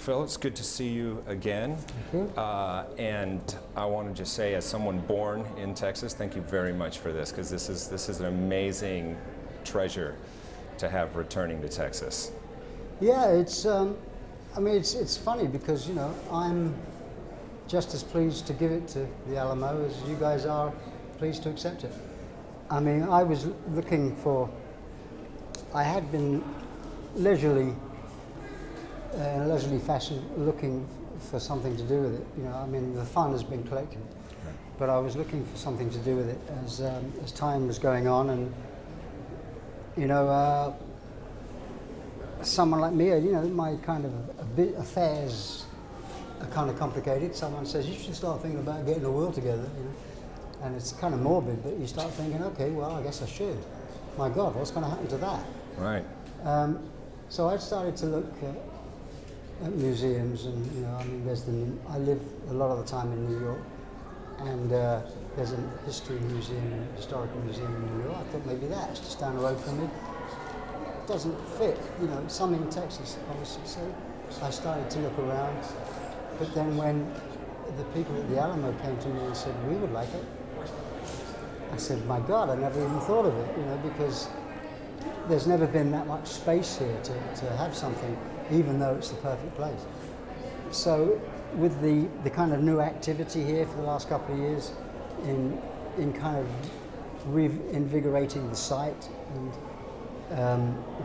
Phil, it's good to see you again. And I want to just say, as someone born in Texas, thank you very much for this, because this is an amazing treasure to have returning to Texas. Yeah, it's it's funny because, you know, I'm just as pleased to give it to the Alamo as you guys are pleased to accept it. I mean, I was I had been leisurely, in a leisurely fashion, looking for something to do with it. You know, I mean, the fun has been collecting, but I was looking for something to do with it as time was going on, and you know, someone like me, you know, my kind of affairs are kind of complicated. Someone says you should start thinking about getting a will together, you know, and it's kind of morbid, but you start thinking, okay, well, I guess I should. My God, what's going to happen to that? Right. So I started to look at museums, and you know, I mean, I live a lot of the time in New York, and there's a history museum, a historical museum in New York. I thought maybe that's just down the road from me. It doesn't fit, you know, some in Texas, obviously. So I started to look around, but then when the people at the Alamo came to me and said, we would like it, I said, my God, I never even thought of it, you know, because there's never been that much space here to have something, even though it's the perfect place. So with the kind of new activity here for the last couple of years in kind of reinvigorating the site and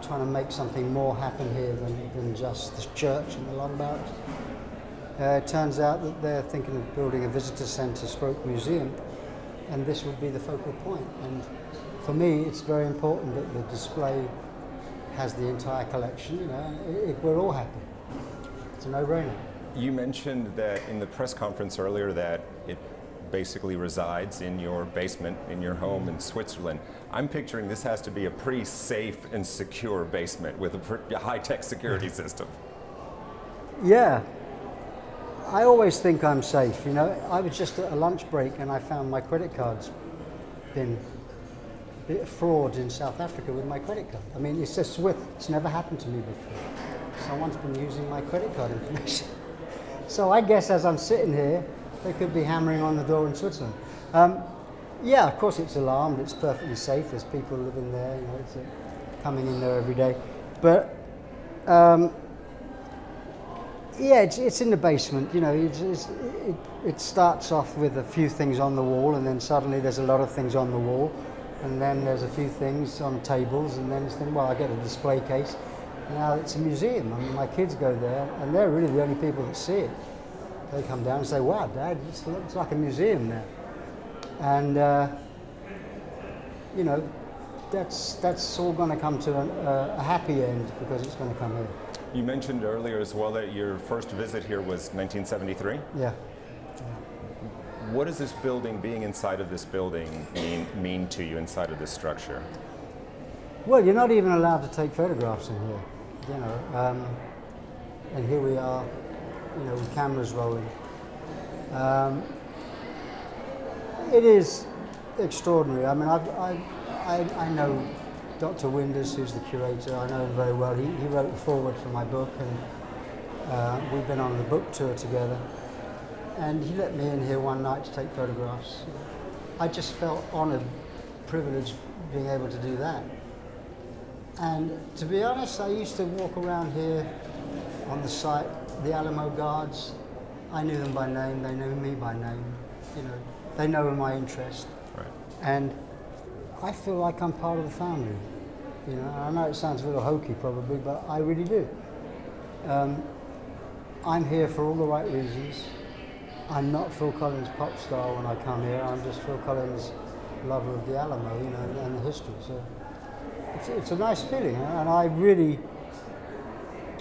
trying to make something more happen here than just the church and the long barracks, it turns out that they're thinking of building a visitor centre stroke museum, and this would be the focal point. And for me, it's very important that the display has the entire collection, you know, and we're all happy. It's a no-brainer. You mentioned that in the press conference earlier that it basically resides in your basement in your home in Switzerland. I'm picturing this has to be a pretty safe and secure basement with a high-tech security system. Yeah. I always think I'm safe, you know. I was just at a lunch break and I found my credit cards been a bit of fraud in South Africa with my credit card. I mean, it's just Swift. It's never happened to me before. Someone's been using my credit card information. So I guess as I'm sitting here, they could be hammering on the door in Switzerland. Yeah, of course it's alarmed. It's perfectly safe. There's people living there, you know, it's coming in there every day. But yeah, it's in the basement. You know, it starts off with a few things on the wall, and then suddenly there's a lot of things on the wall, and then there's a few things on tables, and then it's well, I get a display case. Now it's a museum. I mean, my kids go there, and they're really the only people that see it. They come down and say, "Wow, Dad, it looks like a museum now," and you know, that's all going to come to a happy end because it's going to come here. You mentioned earlier as well that your first visit here was 1973? Yeah. What does this building, being inside of this building, mean to you inside of this structure? Well, you're not even allowed to take photographs in here, you know. And here we are, you know, with cameras rolling. It is extraordinary. I mean, I know Dr. Winders, who's the curator. I know him very well. He wrote the foreword for my book, and we've been on the book tour together. And he let me in here one night to take photographs. I just felt honoured, privileged being able to do that. And to be honest, I used to walk around here on the site, the Alamo guards. I knew them by name, they knew me by name. You know, they know my interest. Right. And I feel like I'm part of the family. You know, I know it sounds a little hokey probably, but I really do. I'm here for all the right reasons. I'm not Phil Collins pop star when I come here. I'm just Phil Collins lover of the Alamo, you know, and the history. So it's a nice feeling, and I really,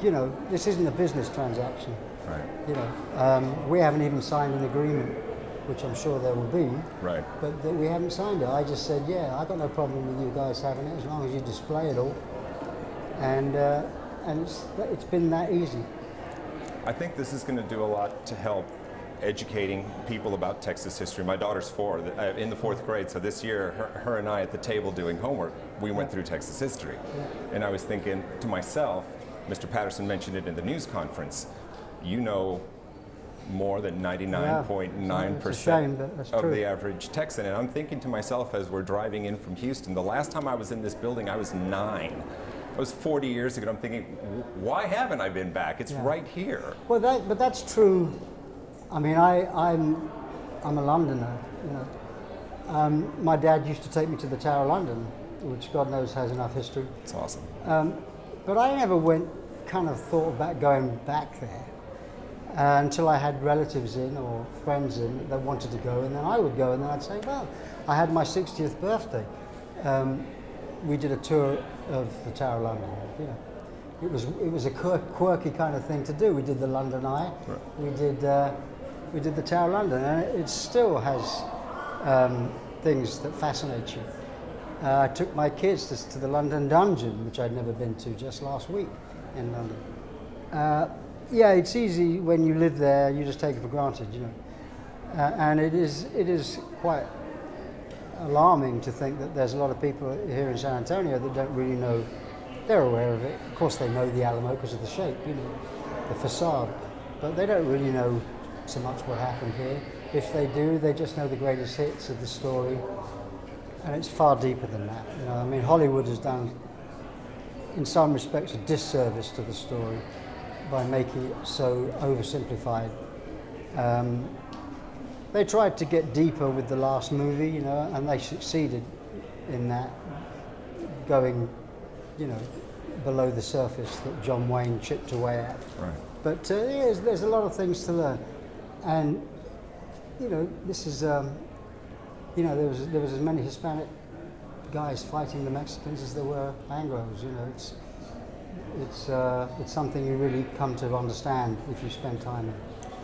you know, this isn't a business transaction. Right. You know, we haven't even signed an agreement, which I'm sure there will be. Right. But we haven't signed it. I just said, yeah, I got no problem with you guys having it as long as you display it all. And it's been that easy. I think this is going to do a lot to help educating people about Texas history. My daughter's 4, in the 4th grade, so this year her and I at the table doing homework, we went through Texas history. And I was thinking to myself, Mr. Patterson mentioned it in the news conference, you know more than It's a 99.9% shame, but that's of true. the average Texan. And I'm thinking to myself as we're driving in from Houston, the last time I was in this building, I was 9. That was 40 years ago. I'm thinking, why haven't I been back? It's right here. Well, but that's true. I mean, I'm a Londoner. You know, my dad used to take me to the Tower of London, which God knows has enough history. It's awesome. But I never kind of thought about going back there until I had relatives in or friends in that wanted to go, and then I would go, and then I'd say, well, I had my 60th birthday. We did a tour of the Tower of London. You know, it was a quirky kind of thing to do. We did the London Eye. Right. We did the Tower of London, and it still has things that fascinate you. I took my kids to the London Dungeon, which I'd never been to, just last week in London. Yeah, it's easy when you live there. You just take it for granted, you know. And it is quite alarming to think that there's a lot of people here in San Antonio that don't really know. They're aware of it. Of course, they know the Alamo because of the shape, you know, the facade, but they don't really know so much what happened here. If they do, they just know the greatest hits of the story, and it's far deeper than that. You know, I mean, Hollywood has done, in some respects, a disservice to the story by making it so oversimplified. They tried to get deeper with the last movie, you know, and they succeeded in that, going, you know, below the surface that John Wayne chipped away at. Right. But there's a lot of things to learn, and you know, this is, you know, there was as many Hispanic guys fighting the Mexicans as there were Anglos. You know, it's something you really come to understand if you spend time in it.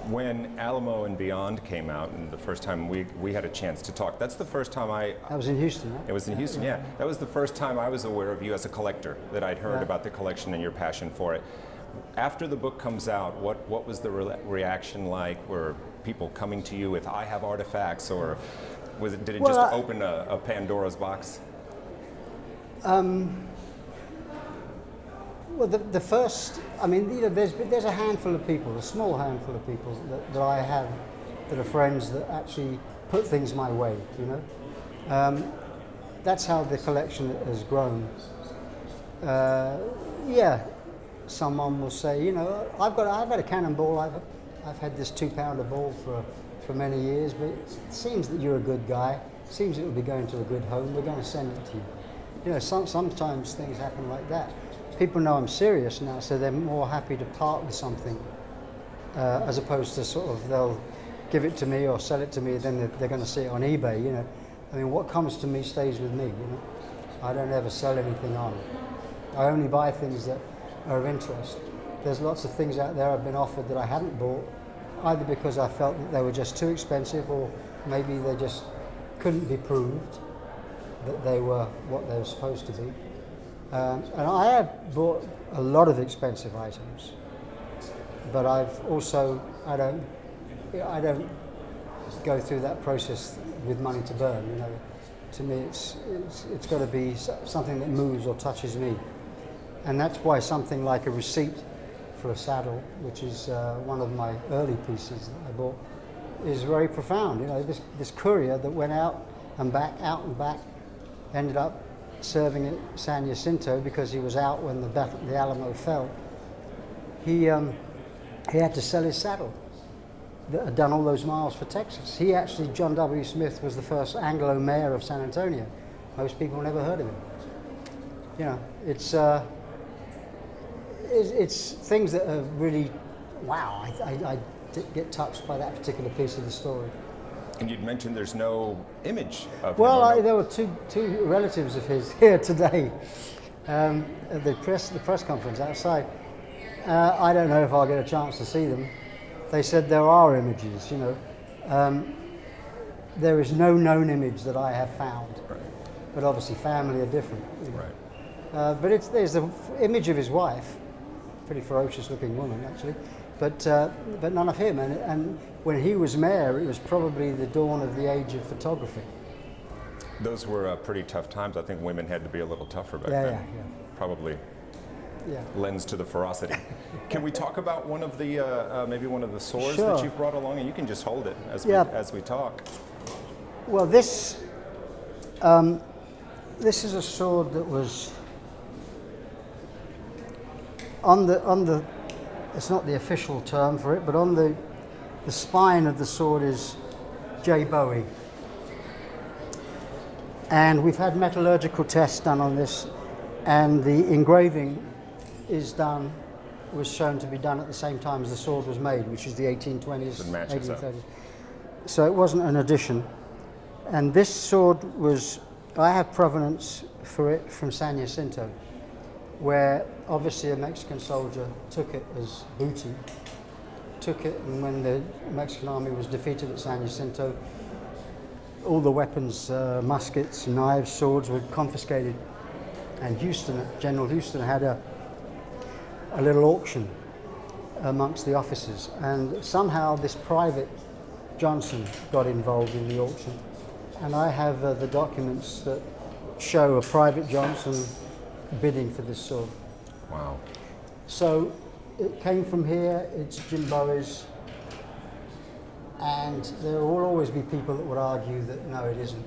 When Alamo and Beyond came out, and the first time we had a chance to talk, that's the first time That was in Houston, right? It was in Houston, yeah. That was the first time I was aware of you as a collector, that I'd heard about the collection and your passion for it. After the book comes out, what was the reaction like? Were people coming to you with, I have artifacts, or did it just open a Pandora's box? Well, the first, I mean, you know, there's a handful of people, a small handful of people that I have that are friends that actually put things my way, you know. That's how the collection has grown. Yeah, someone will say, you know, I've had a cannonball, I've had this 2-pounder ball for many years, but it seems that you're a good guy, it seems it will be going to a good home, we're going to send it to you. You know, sometimes things happen like that. People know I'm serious now, so they're more happy to part with something as opposed to sort of they'll give it to me or sell it to me, then they're going to see it on eBay, you know. I mean, what comes to me stays with me, you know. I don't ever sell anything on. I only buy things that are of interest. There's lots of things out there I've been offered that I hadn't bought, either because I felt that they were just too expensive, or maybe they just couldn't be proved that they were what they were supposed to be. And I have bought a lot of expensive items, but I've also, I don't go through that process with money to burn, you know. To me, it's got to be something that moves or touches me. And that's why something like a receipt for a saddle, which is one of my early pieces that I bought, is very profound. You know, this courier that went out and back, ended up serving at San Jacinto because he was out when the Alamo fell. He had to sell his saddle that had done all those miles for Texas. He actually, John W. Smith, was the first Anglo mayor of San Antonio. Most people never heard of him. You know, it's things that are really, wow, I get touched by that particular piece of the story. And you'd mentioned there's no image of him. Well, there were two relatives of his here today at the press conference outside. I don't know if I'll get a chance to see them. They said there are images, you know. There is no known image that I have found. Right. But obviously family are different. You know. Right. But there's the image of his wife, pretty ferocious looking woman actually, but none of him. And when he was mayor, it was probably the dawn of the age of photography. Those were pretty tough times. I think women had to be a little tougher back then. Yeah. Probably. Yeah. lends to the ferocity. Can we talk about one of the maybe one of the swords Sure. that you've brought along, and you can just hold it as as we talk. Well, this is a sword that was on the it's not the official term for it, but on the spine of the sword is J. Bowie. And we've had metallurgical tests done on this, and the engraving was shown to be done at the same time as the sword was made, which is the 1820s, It matches up. 1830s. So it wasn't an addition. And this sword I have provenance for it from San Jacinto, where obviously a Mexican soldier took it as booty, and when the Mexican army was defeated at San Jacinto, all the weapons, muskets, knives, swords were confiscated. And General Houston had a little auction amongst the officers, and somehow this private Johnson got involved in the auction, and I have the documents that show a private Johnson bidding for this sword. Wow. So it came from here, it's Jim Bowie's, and there will always be people that would argue that no, it isn't.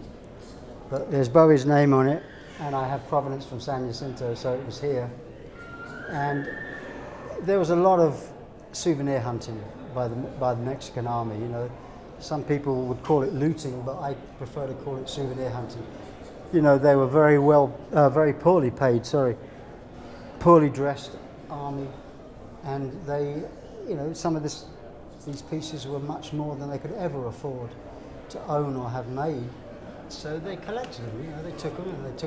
But there's Bowie's name on it, and I have provenance from San Jacinto, so it was here. And there was a lot of souvenir hunting by the Mexican army. You know, some people would call it looting, but I prefer to call it souvenir hunting. You know, they were very poorly paid, poorly dressed army, and they, you know, some of these pieces were much more than they could ever afford to own or have made. So they collected them, you know, they took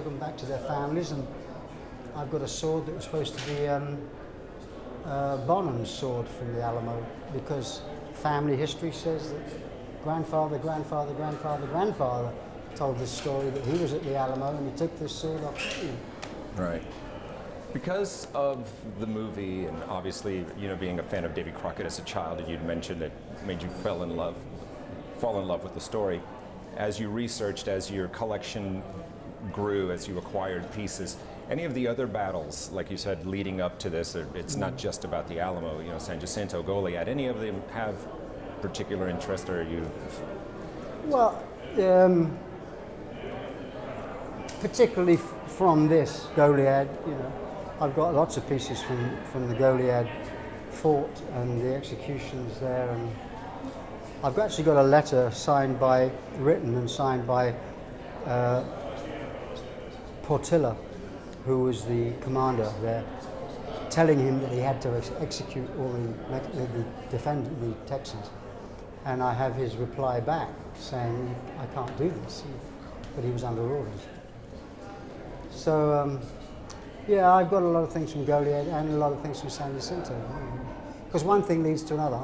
them back to their families, and I've got a sword that was supposed to be Bonham's sword from the Alamo, because family history says that grandfather told this story that he was at the Alamo and he took this sword off. Right. Because of the movie, and obviously, you know, being a fan of Davy Crockett as a child, and you'd mentioned it made you fall in love with the story. As you researched, as your collection grew, as you acquired pieces, any of the other battles, like you said, leading up to this, it's not just about the Alamo, you know, San Jacinto, Goliad, any of them have particular interest, or you? Well, particularly from this Goliad, you know, I've got lots of pieces from the Goliad fort and the executions there, and I've actually got a letter written and signed by Portilla, who was the commander there, telling him that he had to execute all the Texans. And I have his reply back saying, I can't do this, but he was under orders. So, yeah, I've got a lot of things from Goliad and a lot of things from San Jacinto. Because one thing leads to another.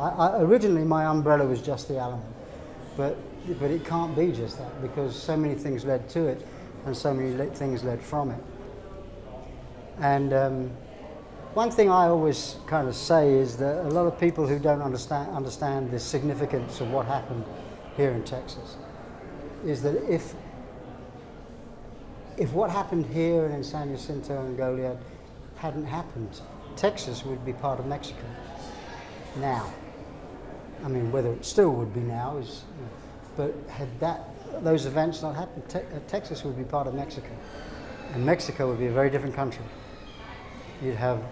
Originally, my umbrella was just the Alamo, but it can't be just that, because so many things led to it, and so many things led from it. And one thing I always kind of say is that a lot of people who don't understand the significance of what happened here in Texas is that if what happened here and in San Jacinto and Goliad hadn't happened, Texas would be part of Mexico now. I mean, whether it still would be now is, you know, but had those events not happened, Texas would be part of Mexico, and Mexico would be a very different country. You'd have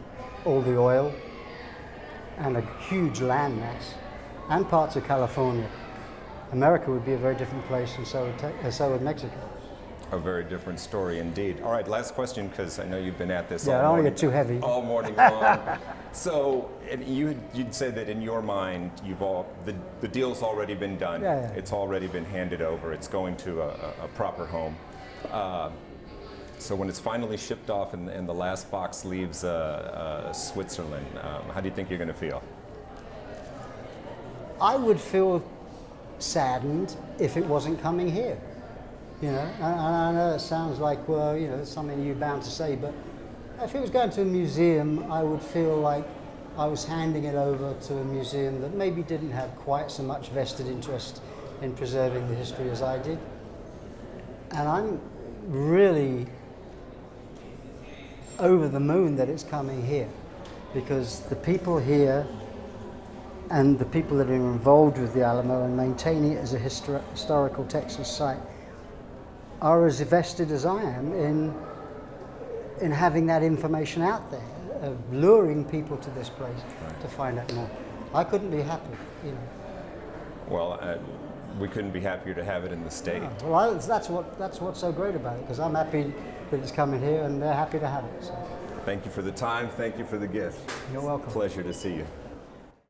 all the oil and a huge landmass and parts of California. America would be a very different place, and so would Mexico. A very different story indeed. All right, last question, because I know you've been at this I don't want to get too heavy. all morning long. So you'd say that in your mind, the deal's already been done. Yeah. It's already been handed over. It's going to a proper home. So when it's finally shipped off and the last box leaves Switzerland, how do you think you're going to feel? I would feel saddened if it wasn't coming here. You know, and I know it sounds like, well, you know, it's something you're bound to say, but if it was going to a museum, I would feel like I was handing it over to a museum that maybe didn't have quite so much vested interest in preserving the history as I did. And I'm really over the moon that it's coming here, because the people here and the people that are involved with the Alamo and maintaining it as a historical Texas site are as vested as I am in having that information out there, of luring people to this place to find out more. I couldn't be happy, you know. Well, we couldn't be happier to have it in the state. Well, that's what's so great about it, because I'm happy that it's coming here and they're happy to have it. So. Thank you for the time. Thank you for the gift. You're welcome. Pleasure to see you.